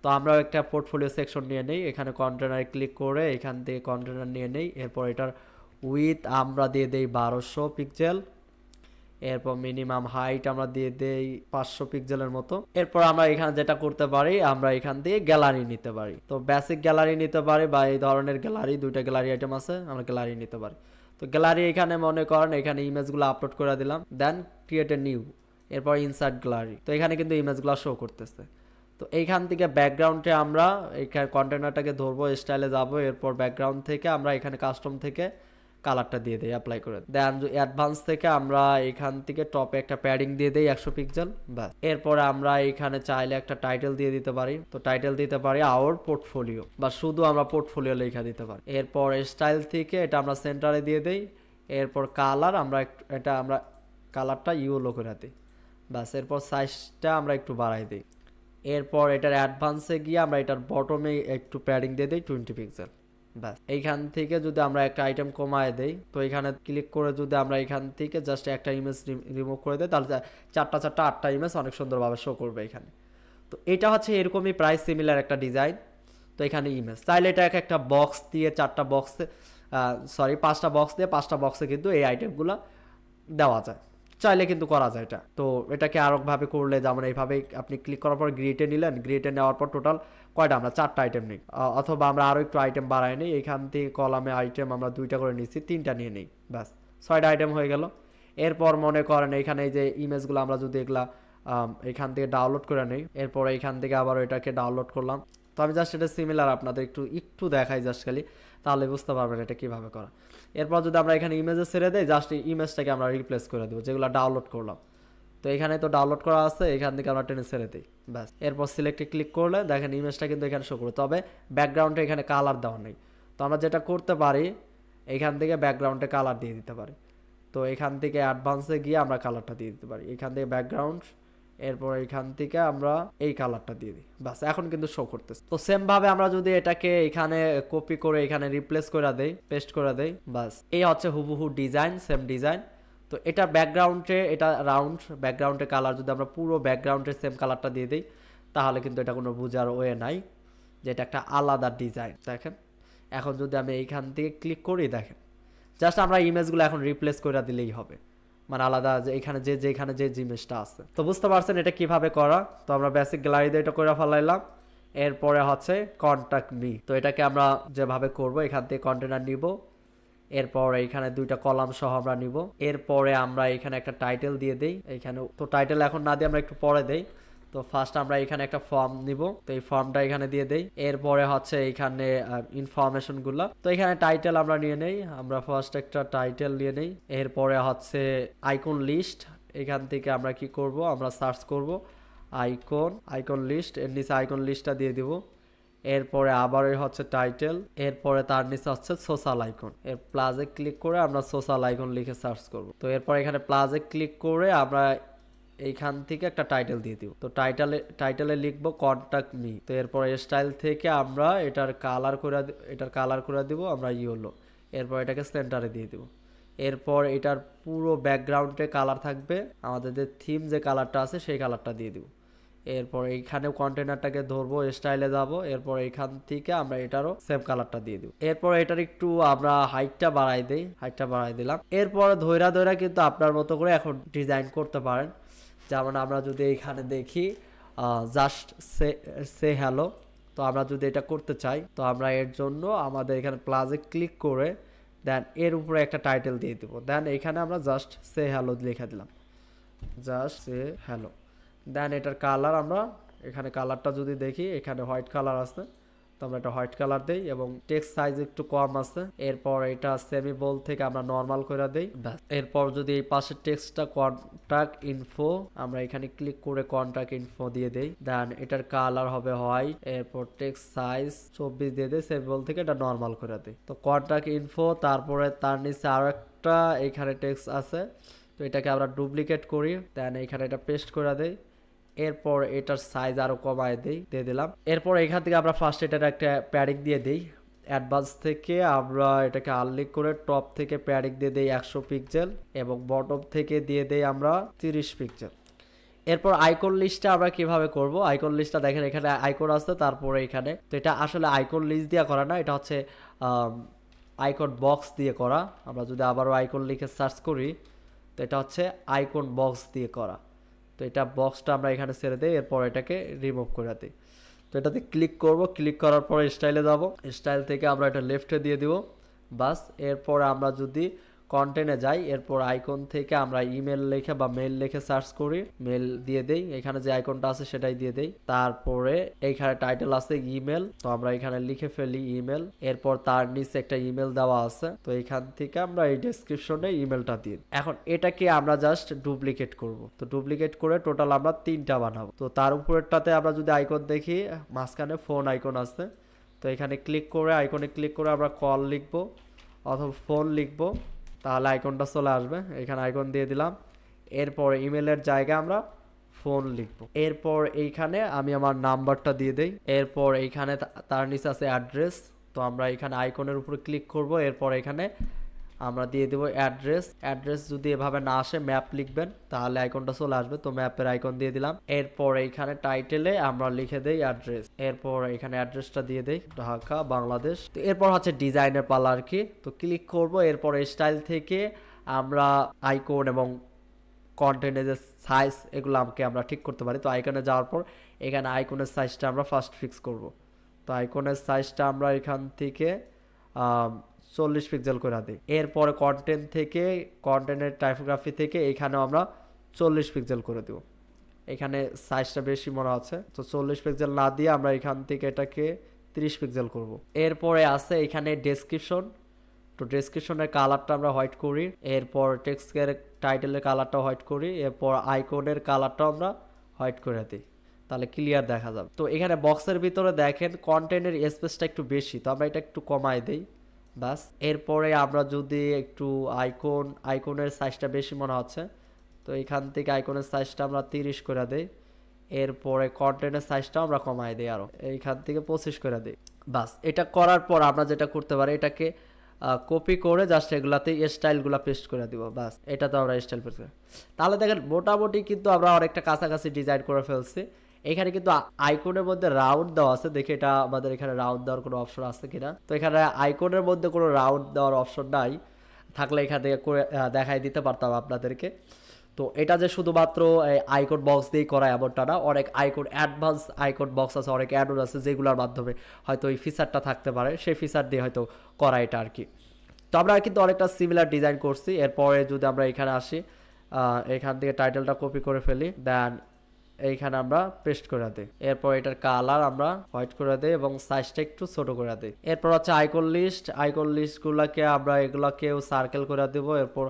তো আমরা একটা পোর্টফোলিও সেকশন নিয়ে নেই, এখানে কন্টেনারে ক্লিক করে এখান থেকে কন্টেনার নিয়ে নেই। এরপর এটার উইথ আমরা দিয়ে দেই 1200 পিক্সেল। এরপর মিনিমাম হাইট আমরা দিয়ে দেই 500 পিক্সেলের মতো। এরপর আমরা এখানে যেটা করতে পারি, আমরা এখান থেকে গ্যালারি নিতে পারি। তো বেসিক গ্যালারি নিতে পারি বা এই ধরনের গ্যালারি, দুইটা গ্যালারি আইটেম আছে, আমরা গ্যালারি নিতে পারি। তো গ্যালারি এখানে মনে করেন এখানে ইমেজগুলো আপলোড করে দিলাম, দেন ক্রিয়েট এ নিউ, এরপর ইনসার্ট গ্যালারি। তো এখানে কিন্তু ইমেজগুলো শো করতেছে। তো এইখান থেকে ব্যাকগ্রাউন্ডে আমরা এইখানে কন্টেনারটাকে ধরবো, স্টাইলে যাবো, এরপর ব্যাকগ্রাউন্ড থেকে আমরা এখানে কাস্টম থেকে কালারটা দিয়ে দিই, অ্যাপ্লাই করে দেন অ্যাডভান্স থেকে আমরা এখান থেকে টপে একটা প্যাডিং দিয়ে দিই 100 পিক্সেল ব্যাস। এরপরে আমরা এখানে চাইলে একটা টাইটেল দিয়ে দিতে পারি। তো টাইটেল দিতে পারি আওয়ার পোর্টফোলিও, বা শুধু আমরা পোর্টফোলিও লেখা দিতে পারি। এরপর স্টাইল থেকে এটা আমরা সেন্টারে দিয়ে দেই। এরপর কালার আমরা কালারটা ইয়েলো করে দিই ব্যাস। এরপর সাইজটা আমরা একটু বাড়াই দিই। এরপর এটার অ্যাডভান্সে গিয়ে আমরা এটার বটমে একটু প্যাডিং দিয়ে দিই 20 পিক্সেল ব্যাস। এইখান থেকে যদি আমরা একটা আইটেম কমায় দেই, তো এখানে ক্লিক করে যদি আমরা এখান থেকে জাস্ট একটা ইমেজ রিমুভ করে দেই, তাহলে 8টা ইমেজ অনেক সুন্দরভাবে শো করবে এখানে। তো এটা হচ্ছে এরকমই প্রায় সিমিলার একটা ডিজাইন। তো এখানে ইমেজ চাইলে এটা একটা বক্স দিয়ে 5টা বক্স দিয়ে 5টা বক্সে কিন্তু এই আইটেমগুলো দেওয়া যায়, চাইলে কিন্তু করা যায় এটা। তো এটাকে আরেকভাবে করলে যেমন এইভাবে আপনি ক্লিক করার পর গ্রিডে নিলেন, গ্রিডে নেওয়ার পর টোটাল কয়টা আমরা 4টা আইটেম নিই, অথবা আমরা আরও একটু আইটেম বাড়াই নিই, এখান থেকে কলামে আইটেম আমরা 2টা করে নিচ্ছি, 3টা নিয়ে নিই ব্যাস, 6টা আইটেম হয়ে গেল। এরপর মনে করেন এখানে এই যে ইমেজগুলো আমরা যদি এগুলা এখান থেকে ডাউনলোড করে নিই, এরপর এইখান থেকে আবার এটাকে ডাউনলোড করলাম। তো আমি জাস্ট এটা সিমিলার আপনাদের একটু দেখাই জাস্ট খালি, তাহলে বুঝতে পারবেন এটা কিভাবে করা। এরপর যদি আমরা এখানে ইমেজে ছেড়ে দেই, জাস্ট ইমেজটাকে আমরা রিপ্লেস করে দেবো যেগুলো ডাউনলোড করলাম। তো এখানে তো ডাউনলোড করা আছে, এখান থেকে আমরা টেনে ছেড়ে দিই ব্যাস। এরপর সিলেক্টে ক্লিক করলে দেখেন ইমেজটা কিন্তু এখানে শো করবে, তবে ব্যাকগ্রাউন্ডে এখানে কালার দেওয়া নেই। তো আমরা যেটা করতে পারি, এখান থেকে ব্যাকগ্রাউন্ডে কালার দিয়ে দিতে পারি। তো এখান থেকে অ্যাডভান্সে গিয়ে আমরা কালারটা দিয়ে দিতে পারি, এখান থেকে ব্যাকগ্রাউন্ড, এরপর এখান থেকে আমরা এই কালারটা দিয়ে দিই বাস। এখন কিন্তু শো করতেছে। তো সেম ভাবে আমরা যদি এটাকে এখানে কপি করে এখানে রিপ্লেস করে দেই, পেস্ট করে দেই বাস, এই হচ্ছে হুবহু ডিজাইন, সেম ডিজাইন। তো এটা ব্যাকগ্রাউন্ডে, এটা রাউন্ড ব্যাকগ্রাউন্ডে কালার যদি আমরা পুরো ব্যাকগ্রাউন্ডের সেম কালারটা দিয়ে দিই, তাহলে কিন্তু এটা কোনো বোঝার ওয়ে নাই যে এটা একটা আলাদা ডিজাইন। দেখেন এখন যদি আমি এইখান থেকে ক্লিক করি, দেখেন জাস্ট আমরা ইমেজগুলো এখন রিপ্লেস করে দিলেই হবে, মানে আলাদা যে এখানে যেখানে যে জিনিসটা আছে। তো বুঝতে পারছেন এটা কিভাবে করা। তো আমরা বেসিক গ্যালারিতে এটা করে ফেলাইলাম। এরপরে হচ্ছে কন্ট্যাক্ট মি। তো এটাকে আমরা যেভাবে করব, এখান থেকে কন্টেনার নিব, এরপর এইখানে 2টা কলাম সহ আমরা নিব। এরপরে আমরা এখানে একটা টাইটেল দিয়ে দেই এইখানে। তো টাইটেল এখন না দিয়ে আমরা একটু পরে দেই। তো ফার্স্ট আমরা এখানে একটা ফর্ম নিব, তো এই ফর্মটা এখানে দিয়ে দেই। এরপরে হচ্ছে এইখানে ইনফরমেশন গুলা, তো এখানে টাইটেল আমরা নিয়ে নেই, আমরা ফার্স্ট একটা টাইটেল নিয়ে নেই। এরপরে হচ্ছে আইকন লিস্ট, এখান থেকে আমরা কি করব, আমরা সার্চ করব আইকন লিস্ট, এর নিচে আইকন লিস্টটা দিয়ে দিব। এরপরে আবার হচ্ছে টাইটেল, এরপরে তার নিচে হচ্ছে সোশ্যাল আইকন, এর প্লাসে ক্লিক করে আমরা সোশ্যাল আইকন লিখে সার্চ করব। তো এরপর এখানে প্লাসে ক্লিক করে আমরা এইখান থেকে একটা টাইটেল দিয়ে দিব। তো টাইটেলে লিখবো কন্ট্যাক্ট মি। তো এরপর স্টাইল থেকে আমরা এটার কালার করে দিব আমরা ইয়েলো। এরপর এটাকে সেন্টারে দিয়ে দিব। এরপর এটার পুরো ব্যাকগ্রাউন্ডে কালার থাকবে আমাদের যে থিম যে কালারটা আছে সেই কালারটা দিয়ে দিব। এরপর এইখানে কন্টেনারটাকে ধরবো, স্টাইলে যাব, এরপর এখান থেকে আমরা এটারও সেম কালারটা দিয়ে দিব। এরপর এটার একটু আমরা হাইটটা বাড়াই দেই, হাইটটা বাড়াই দিলাম। এরপর ধৈরা ধৈরা কিন্তু আপনার মতো করে এখন ডিজাইন করতে পারেন। যেমন আমরা যদি এইখানে দেখি জাস্ট সে হ্যালো, তো আমরা যদি এটা করতে চাই তো আমরা এর জন্য আমাদের এখানে প্লাসে ক্লিক করে দেন এর উপরে একটা টাইটেল দিয়ে দিব। দেন এখানে আমরা জাস্ট সে হ্যালো লিখে দিলাম, জাস্ট সে হ্যালো। দেন এটার কালার আমরা এখানে কালারটা যদি দেখি এখানে হোয়াইট কালার আছে, তো আমরা এটা হোয়াইট কালার দেই এবং টেক্সট সাইজ একটু কম আছে। এরপর এটা সেমি বোল্ড থেকে আমরা নর্মাল করে দেই। এরপর যদি এই পাশের টেক্সটটা কন্টাক্ট ইনফো, আমরা এখানে ক্লিক করে কন্টাক্ট ইনফো দিয়ে দেই। দেন এটার কালার হবে হোয়াইট। এরপর টেক্সট সাইজ 24 দিয়ে দেই, সেমি বোল্ড থেকে এটা নর্মাল করে দেই। তো কন্টাক্ট ইনফো, তারপরে তার নিচে আরো একটা এখানে টেক্সট আছে, তো এটাকে আমরা ডুপ্লিকেট করি, দেন এখানে এটা পেস্ট করে দেই। এরপর এটার সাইজ আরো কমায় দিয়ে দিলাম। এরপর এখান থেকে আমরা ফার্স্ট এটার একটা প্যাডিং দিয়ে দিই। অ্যাডভান্স থেকে আমরা এটাকে আনলিক করে টপ থেকে প্যাডিং দিয়ে দেই 100 পিক্সেল এবং বটম থেকে দিয়ে দেই আমরা 30 পিক্সেল। এরপর আইকন লিস্টটা আমরা কিভাবে করব, আইকন লিস্টটা দেখেন এখানে আইকন আছে, তারপরে এখানে তো এটা আসলে আইকন লিস্ট দিয়ে করা না, এটা হচ্ছে আইকন বক্স দিয়ে করা। আমরা যদি আবারও আইকন লিখে সার্চ করি তো এটা হচ্ছে আইকন বক্স দিয়ে করা। তো এটা বক্সটা আমরা এখানে ছেড়ে দিই, এরপর এটাকে রিমুভ করে দিই। তো এটাতে ক্লিক করব, ক্লিক করার পরে স্টাইলে যাব, স্টাইল থেকে আমরা এটা লেফটে দিয়ে দিব বাস। এরপর আমরা যদি কন্টেন্টে যাই, এরপর আইকন থেকে আমরা ইমেল লিখে বা মেল লিখে সার্চ করি, মেল দিয়ে দেই, এখানে যে আইকনটা আছে সেটাই দিয়ে দেই। তারপরে এইখানে টাইটেল আছে ইমেল, তো আমরা এখানে লিখে ফেলি ইমেল। এরপর তার নিচে একটা ইমেল দেওয়া আছে, তো এখান থেকে আমরা এই ডেসক্রিপশনে ইমেলটা দিই। এখন এটাকে আমরা জাস্ট ডুপ্লিকেট করব, তো ডুপ্লিকেট করে টোটাল আমরা 3টা বানাবো। তো তার উপরেরটাতে আমরা যদি আইকন দেখি মাঝখানে ফোন আইকন আছে, তো এখানে ক্লিক করে আইকনে ক্লিক করে আমরা কল লিখবো অথবা ফোন লিখবো, তাহলে আইকনটা চলে আসবে। এখানে আইকন দিয়ে দিলাম। এরপর ইমেলের জায়গায় আমরা ফোন লিখবো। এরপর এইখানে আমি আমার নাম্বারটা দিয়ে দেই। এরপর এইখানে তার নিচে আছে অ্যাড্রেস, তো আমরা এখানে আইকনের উপরে ক্লিক করব। এরপর এখানে আমরা দিয়ে দেবো অ্যাড্রেস। অ্যাড্রেস যদি এভাবে না আসে ম্যাপ লিখবেন, তাহলে আইকনটা চলে আসবে, তো ম্যাপের আইকন দিয়ে দিলাম। এরপর এইখানে টাইটেলে আমরা লিখে দেই অ্যাড্রেস। এরপর এখানে অ্যাড্রেসটা দিয়ে দেই ঢাকা বাংলাদেশ। তো এরপর হচ্ছে ডিজাইনের পালা আর কি, তো ক্লিক করব। এরপর স্টাইল থেকে আমরা আইকন এবং কন্টেন্টের যে সাইজ এগুলো আমাকে আমরা ঠিক করতে পারি। তো আইকনে যাওয়ার পর এখানে আইকনের সাইজটা আমরা ফার্স্ট ফিক্স করব। তো আইকনের সাইজটা আমরা এখান থেকে 40 পিক্সেল করে দিই। এরপরে কন্টেন্ট থেকে কন্টেন্টের টাইপোগ্রাফি থেকে এখানেও আমরা 40 পিক্সেল করে দেব। এখানে সাইজটা বেশি মনে আছে, তো 40 পিক্সেল না দিয়ে আমরা এখান থেকে এটাকে 30 পিক্সেল করব। এরপরে আছে এখানে ডেসক্রিপশন, তো ডেসক্রিপশনের কালারটা আমরা হোয়াইট করি। এরপর টেক্সটের টাইটেলের কালারটা হোয়াইট করি। এরপর আইকনের কালারটা আমরা হোয়াইট করে দিই, তাহলে ক্লিয়ার দেখা যাবে। তো এখানে বক্সের ভিতরে দেখেন কন্টেন্টের স্পেসটা একটু বেশি, তো আমরা এটা একটু কমাই দেই বাস। এরপরে আমরা যদি একটু আইকনের সাইজটা বেশি মনে হচ্ছে, তো এখান থেকে আইকনের সাইজটা আমরা 30 করে দেই। এরপরে কন্টেন্টের সাইজটা আমরা কমাই দিই আরো, এইখান থেকে 25 করে দিই বাস। এটা করার পর আমরা যেটা করতে পারি, এটাকে কপি করে জাস্ট এগুলাতে স্টাইলগুলো পেস্ট করে দিব বাস। এটা তো আমরা স্টাইল পেস্ট করি, তাহলে দেখেন মোটামুটি কিন্তু আমরা অনেকটা কাছাকাছি ডিজাইন করে ফেলছি। এখানে কিন্তু আইকনের মধ্যে রাউন্ড দেওয়া আছে, দেখি এটা আমাদের এখানে রাউন্ড দেওয়ার কোনো অপশন আছে কিনা। তো এখানে আইকনের মধ্যে কোনো রাউন্ড দেওয়ার অপশন নাই, থাকলে এখান থেকে করে দেখাই দিতে পারতাম আপনাদেরকে। তো এটা যে শুধুমাত্র আইকন বক্স দিয়েই করা এমনটা না, অনেক আইকন অ্যাডভান্স আইকন বক্স আছে, অনেক অ্যাডন আছে যেগুলোর মাধ্যমে হয়তো এই ফিচারটা থাকতে পারে, সেই ফিচার দিয়ে হয়তো করা এটা আর কি। তো আমরা কিন্তু অনেকটা সিমিলার ডিজাইন করছি। এরপরে যদি আমরা এখানে আসি, এখান থেকে টাইটেলটা কপি করে ফেলি, দেন এইখানে আমরা পেস্ট করে দিই। এরপর এটার কালার আমরা হোয়াইট করে দিই এবং সাইজটা একটু ছোট করে দিই। এরপর হচ্ছে আইকন লিস্টগুলোকে আমরা এগুলাকেও সার্কেল করে দেব। এরপর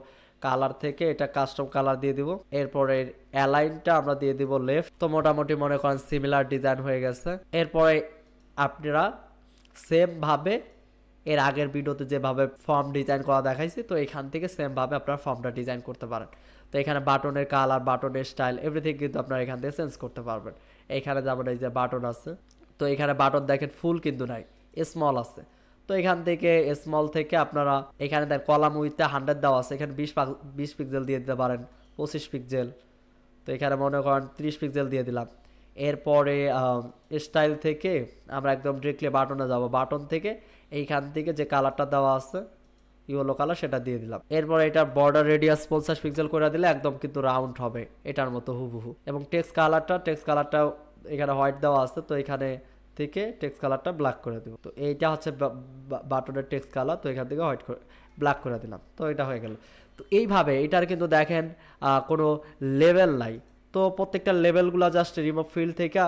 কালার থেকে এটা কাস্টম কালার দিয়ে দিব। এরপরে অ্যালাইনটা আমরা দিয়ে দিব লেফট। তো মোটামুটি মনে করেন সিমিলার ডিজাইন হয়ে গেছে। এরপরে আপনারা সেম ভাবে এর আগের ভিডিওতে যেভাবে ফর্ম ডিজাইন করা দেখাইছি, তো এখান থেকে সেম ভাবে আপনারা ফর্মটা ডিজাইন করতে পারেন। তো এখানে বাটনের কালার, বাটনের স্টাইল এভরিথিং কিন্তু আপনারা এখান থেকে চেঞ্জ করতে পারবেন। এখানে যেমন এই যে বাটন আছে, তো এখানে বাটন দেখেন ফুল কিন্তু নাই, স্মল আছে। তো এখান থেকে স্মল থেকে আপনারা এখানে দেন কলাম উইথে 100 দেওয়া আছে, এখানে 20 পিক্সেল দিয়ে দিতে পারেন, 25 পিক্সেল। তো এখানে মনে করেন 30 পিক্সেল দিয়ে দিলাম। এরপরে স্টাইল থেকে আমরা একদম ডিরেক্টলি বাটনে যাব, বাটন থেকে এইখান থেকে যে কালারটা দেওয়া আছে ইয়েলো কালার সেটা দিয়ে দিলাম। এরপর এটা বর্ডার রেডিয়াস 50 পিক্সেল করে দিলে একদম কিন্তু রাউন্ড হবে এটার মতো হুবহু। এবং টেক্সট কালারটা এখানে হোয়াইট দেওয়া আছে, তো এখানে থেকে টেক্সট কালারটা ব্ল্যাক করে দেবো। তো এইটা হচ্ছে বাটনের টেক্সট কালার, তো এখান থেকে হোয়াইট করে ব্ল্যাক করে দিলাম, তো এটা হয়ে গেল। তো এইভাবে এটার কিন্তু দেখেন কোনো লেভেল নাই, তো প্রত্যেকটা লেভেলগুলো জাস্ট রিমুভ ফিল থেকে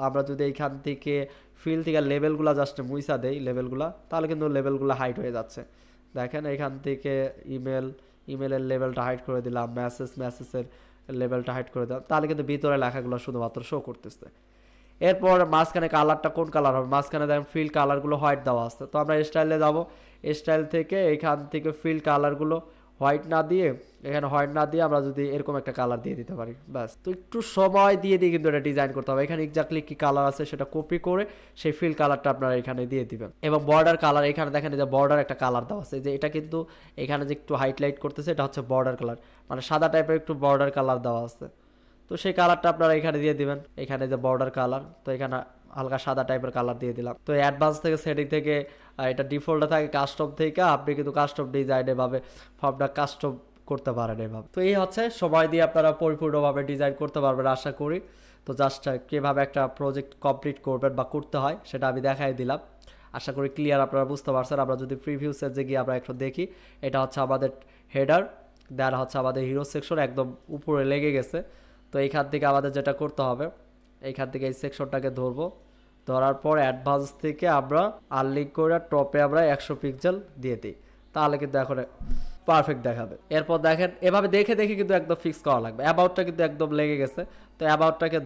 আমরা যদি এইখান থেকে ফিল থেকে লেভেলগুলো জাস্ট মুইসা দেই লেভেলগুলো, তাহলে কিন্তু লেভেলগুলো হাইড হয়ে যাচ্ছে। দেখেন এখান থেকে ইমেলের লেভেলটা হাইড করে দিলাম, মেসেজের লেভেলটা হাইড করে দিলাম, তাহলে কিন্তু ভিতরে লেখাগুলো শুধুমাত্র শো করতেছে। এরপর মাঝখানে কালারটা কোন কালার হবে, মাঝখানে দেখেন ফিল কালারগুলো হোয়াইট দেওয়া আছে, তো আমরা স্টাইলে যাব, স্টাইল থেকে এখান থেকে ফিল কালারগুলো হোয়াইট না দিয়ে আমরা যদি এরকম একটা কালার দিয়ে দিতে পারি ব্যাস। তো একটু সময় দিয়ে কিন্তু এটা ডিজাইন করতে হবে। এখানে এক্স্যাক্টলি কি কালার আছে সেটা কপি করে সেই ফিল কালারটা আপনারা এখানে দিয়ে দিবেন। এবং বর্ডার কালার এখানে দেখেন যে বর্ডার একটা কালার দেওয়া আছে, যে এটা কিন্তু এখানে যে একটু হাইলাইট করতেছে এটা হচ্ছে বর্ডার কালার, মানে সাদা টাইপের একটু বর্ডার কালার দেওয়া আছে, তো সেই কালারটা আপনারা এখানে দিয়ে দিবেন। এখানে যে বর্ডার কালার, তো এখানে হালকা সাদা টাইপের কালার দিয়ে দিলাম। তো অ্যাডভান্স থেকে সেটিং থেকে এটা ডিফল্টে থাকে, কাস্টম থেকে আপনি কিন্তু কাস্টম ডিজাইন এভাবে ফর্মটা কাস্টম করতে পারেন এভাবে। তো এই হচ্ছে সময় দিয়ে আপনারা পরিপূর্ণভাবে ডিজাইন করতে পারবেন আশা করি। তো জাস্ট কীভাবে একটা প্রজেক্ট কমপ্লিট করবেন বা করতে হয় সেটা আমি দেখাই দিলাম, আশা করি ক্লিয়ার আপনারা বুঝতে পারছেন। আমরা যদি প্রিভিউ সেটে গিয়ে আমরা একটু দেখি, এটা হচ্ছে আমাদের হেডার, দেন হচ্ছে আমাদের হিরো সেকশন একদম উপরে লেগে গেছে। তো এইখান থেকে আমাদের যেটা করতে হবে, এইখান থেকে এই সেকশনটাকে ধরার পর অ্যাডভান্স থেকে আমরা আনলিঙ্ক করে টপে আমরা 100 পিক্সেল দিয়ে দিই, তাহলে কিন্তু এখন পারফেক্ট দেখাবে। এরপর দেখেন এভাবে দেখে কিন্তু একদম ফিক্স করা লাগবে। অ্যাবাউটটা কিন্তু একদম লেগে গেছে, তো অ্যাবাউটটাকে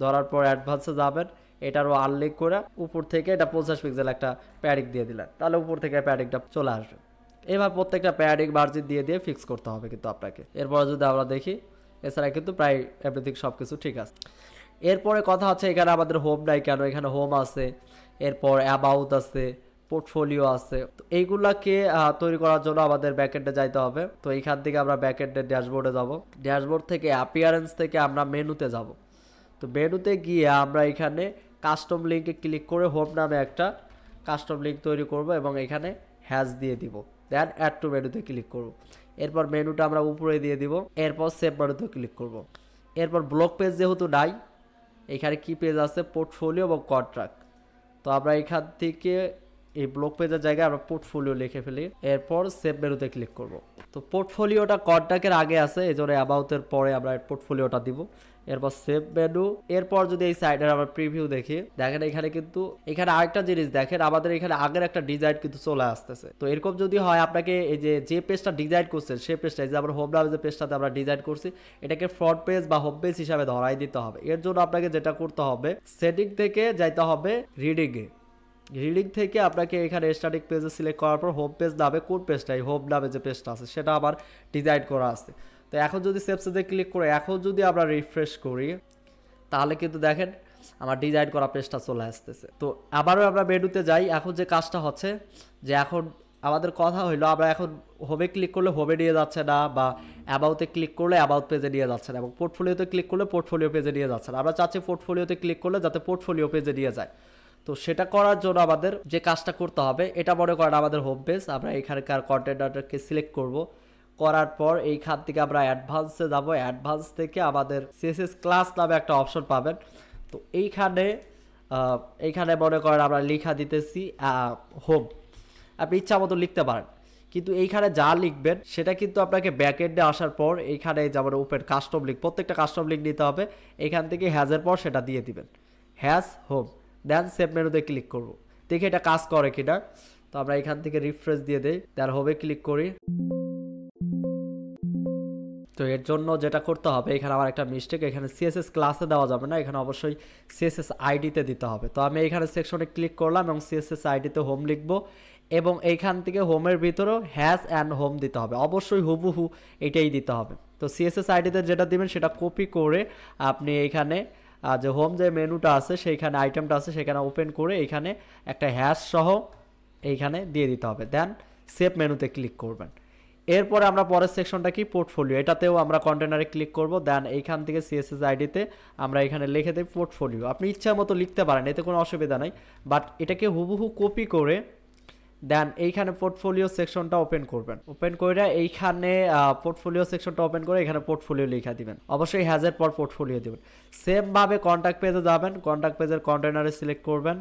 ধরার পর অ্যাডভান্সে যাবেন, এটারও আনলিঙ্ক করে উপর থেকে এটা 50 পিক্সেল একটা প্যাডিং দিয়ে দিলেন, তাহলে উপর থেকে প্যাডিংটা চলে আসবে। এবার প্রত্যেকটা প্যাডিং মার্জিন দিয়ে ফিক্স করতে হবে কিন্তু আপনাকে। এরপর যদি আমরা দেখি, এছাড়া কিন্তু প্রায় এভরিথিং সব কিছু ঠিক আছে। এরপরে কথা হচ্ছে এখানে আমাদের হোম নাই কেন, এখানে হোম আছে, এরপর অ্যাবাউট আছে, পোর্টফোলিও আছে। তো এইগুলাকে তৈরি করার জন্য আমাদের ব্যাকএন্ডে যাইতে হবে। তো এইখান থেকে আমরা ব্যাকএন্ডের ড্যাশবোর্ডে যাব, ড্যাশবোর্ড থেকে অ্যাপিয়ারেন্স থেকে আমরা মেনুতে যাব। তো মেনুতে গিয়ে আমরা এখানে কাস্টম লিঙ্কে ক্লিক করে হোম নামে একটা কাস্টম লিঙ্ক তৈরি করব এবং এখানে হ্যাশ দিয়ে দিব, দেন অ্যাড টু মেনুতে ক্লিক করব। এরপর মেনুটা আমরা উপরে দিয়ে দিব, এরপর সেভ মেনুতে ক্লিক করব। এরপর ব্লক পেজ যেহেতু নাই, এখানে কি পেজ আছে, পোর্টফোলিও এবং কন্ট্রাক্ট। তো আমরা এখান থেকে এই ব্লক পেজের জায়গায় আমরা পোর্টফোলিও লিখে ফেলি, এরপর সেভ মেনুতে ক্লিক করব। তো পোর্টফোলিওটা কন্ট্রাক্টের আগে আছে, এই জন্য অ্যাবাউটের পরে আমরা পোর্টফোলিওটা দিব, এরপর সেভ মেনু। এরপর যদি এই সাইডের আমরা প্রিভিউ দেখি, দেখেন এখানে আরেকটা জিনিস দেখেন, আমাদের এখানে আগের একটা ডিজাইন কিন্তু চলে আসতেছে। তো এরকম যদি হয় আপনাকে এই যে পেজটা ডিজাইন করছেন সেই পেজটা, যে আমরা হোম নামে যে পেজটাতে আমরা ডিজাইন করছি এটাকে ফ্রন্ট পেজ বা হোম পেজ হিসাবে ধরাই দিতে হবে। এর জন্য আপনাকে যেটা করতে হবে, সেটিং থেকে যাইতে হবে রিডিং থেকে আপনাকে এখানে স্ট্যাটিক পেজে সিলেক্ট করার পর হোম পেজ নামে কোন পেজটা, এই হোম নামে যে পেজটা আছে সেটা আবার ডিজাইন করা আছে। তো এখন যদি সেভসে ক্লিক করে এখন যদি আমরা রিফ্রেশ করি, তাহলে কিন্তু দেখেন আমার ডিজাইন করা পেজটা চলে আসতেছে। তো আবারও আমরা মেনুতে যাই। এখন যে কাজটা হচ্ছে যে এখন আমাদের কথা হইলো, আমরা এখন হোমে ক্লিক করলে হোমে নিয়ে যাচ্ছে না, বা অ্যাবাউটে ক্লিক করলে অ্যাবাউট পেজে নিয়ে যাচ্ছে না, এবং পোর্টফোলিওতে ক্লিক করলে পোর্টফোলিও পেজে নিয়ে যাচ্ছে না। আমরা চাচ্ছি পোর্টফোলিওতে ক্লিক করলে যাতে পোর্টফোলিও পেজে নিয়ে যায়। তো সেটা করার জন্য আমাদের যে কাজটা করতে হবে, এটা মনে করেন আমাদের হোম পেজ, আমরা এখানকার কন্টেন্টটাকে সিলেক্ট করব, করার পর এইখান থেকে আমরা অ্যাডভান্সে যাব, অ্যাডভান্স থেকে আমাদের সিএসএস ক্লাস নামে একটা অপশন পাবেন। তো এইখানে মনে করেন আমরা লেখা দিতেছি হোম, আপনি ইচ্ছা মতো লিখতে পারেন, কিন্তু এইখানে যা লিখবেন সেটা কিন্তু আপনাকে ব্যাকএন্ডে আসার পর এইখানে যেমন ওপেন কাস্টম লিঙ্ক, প্রত্যেকটা কাস্টম লিঙ্ক নিতে হবে, এখান থেকে হ্যাজের পর সেটা দিয়ে দিবেন, হ্যাজ হোম, দেন সেভ মেনুতে ক্লিক করব, দেখি এটা কাজ করে কিনা। তো আমরা এখান থেকে রিফ্রেশ দিয়ে দেই, দেন হোমে ক্লিক করি। তো এর জন্য যেটা করতে হবে, এখানে আমার একটা মিস্টেক, এখানে সিএসএস ক্লাসে দেওয়া যাবে না, এখানে অবশ্যই সিএসএস আইডিতে দিতে হবে। তো আমি এখানে সেকশনে ক্লিক করলাম এবং সিএসএস আইডিতে হোম লিখবো, এবং এইখান থেকে হোমের ভিতরেও হ্যাজ অ্যান্ড হোম দিতে হবে, অবশ্যই হুবহু এটাই দিতে হবে। তো সিএসএস আইডিতে যেটা দিবেন সেটা কপি করে আপনি এইখানে যে হোম যে মেনুটা আছে সেইখানে আইটেমটা আছে সেখানে ওপেন করে এইখানে একটা হ্যাশ সহ এইখানে দিয়ে দিতে হবে, দেন সেভ মেনুতে ক্লিক করবেন। এরপরে আমরা পরের সেকশনটা কি পোর্টফোলিও, এটাতেও আমরা কন্টেনারে ক্লিক করব। দেন এইখান থেকে সিএসএস আইডিতে আমরা এখানে লিখে দেব পোর্টফোলিও। আপনি ইচ্ছা মতো লিখতে পারেন, এতে কোনো অসুবিধা নাই, বাট এটাকে হুবহু কপি করে দেন এইখানে পোর্টফোলিও সেকশনটা ওপেন করবেন। ওপেন করে এইখানে পোর্টফোলিও সেকশনটা ওপেন করে এখানে পোর্টফোলিও লেখা দিবেন, অবশ্যই হ্যাজের পর পোর্টফোলিও দিবেন। সেমভাবে কন্ট্যাক্ট পেজে যাবেন, কন্ট্যাক্ট পেজের কন্টেনারে সিলেক্ট করবেন।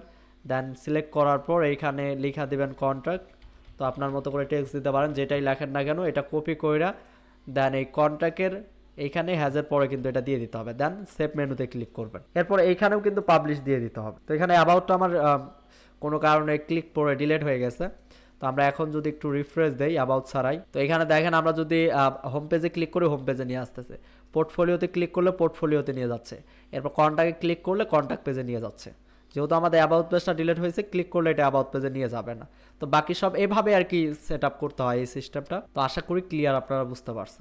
দেন সিলেক্ট করার পর এইখানে লেখা দিবেন কন্ট্যাক্ট। তো আপনার মতো করে টেক্সট দিতে পারেন, যেটাই লেখেন না কেন এটা কপি কইরা দেন এই কন্ট্যাক্টের এইখানে হ্যাজের পরে কিন্তু এটা দিয়ে দিতে হবে। দেন সেভ মেনুতে ক্লিক করবেন। এরপর এইখানেও কিন্তু পাবলিশ দিয়ে দিতে হবে। তো এখানে অ্যাবাউটটা আমার কোনো কারণে ক্লিক করে ডিলিট হয়ে গেছে। তো আমরা এখন যদি একটু রিফ্রেশ দেই অ্যাবাউট ছাড়াই, তো এখানে দেখেন আমরা যদি হোম পেজে ক্লিক করি হোম পেজে নিয়ে আসতেছে, পোর্টফোলিওতে ক্লিক করলে পোর্টফোলিওতে নিয়ে যাচ্ছে, এরপর কন্ট্যাক্টে ক্লিক করলে কন্ট্যাক্ট পেজে নিয়ে যাচ্ছে। যেহেতু আমাদের অ্যাবাউট পেজটা ডিলিট হয়েছে, ক্লিক করলে এটা অ্যাবাউট পেজে নিয়ে যাবে না। তো বাকি সব এভাবে আর কি সেট আপ করতে হয় এই সিস্টেমটা। তো আশা করি ক্লিয়ার, আপনারা বুঝতে পারছেন।